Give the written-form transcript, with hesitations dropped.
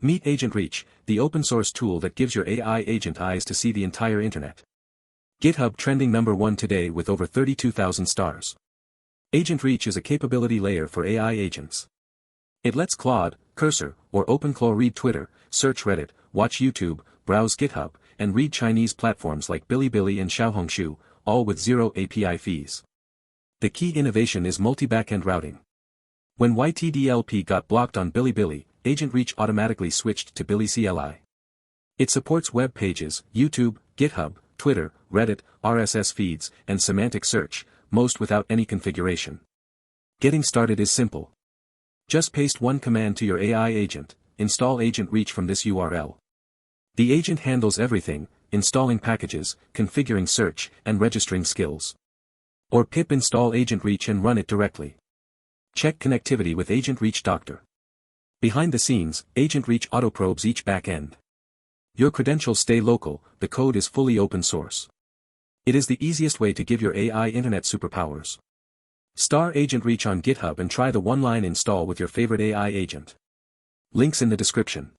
Meet Agent Reach, the open-source tool that gives your AI agent eyes to see the entire internet. GitHub trending #1 today with over 32,000 stars. Agent Reach is a capability layer for AI agents. It lets Claude, Cursor, or OpenClaw read Twitter, search Reddit, watch YouTube, browse GitHub, and read Chinese platforms like Bilibili and Xiaohongshu, all with zero API fees. The key innovation is multi-backend routing. When YTDLP got blocked on Bilibili, Agent Reach automatically switched to Billy CLI. It supports web pages, YouTube, GitHub, Twitter, Reddit, RSS feeds, and semantic search, most without any configuration. Getting started is simple. Just paste one command to your AI agent, install Agent Reach from this URL. The agent handles everything, installing packages, configuring search, and registering skills. Or pip install Agent Reach and run it directly. Check connectivity with Agent Reach Doctor. Behind the scenes, Agent Reach auto-probes each backend. Your credentials stay local, the code is fully open source. It is the easiest way to give your AI internet superpowers. Star Agent Reach on GitHub and try the one-line install with your favorite AI agent. Links in the description.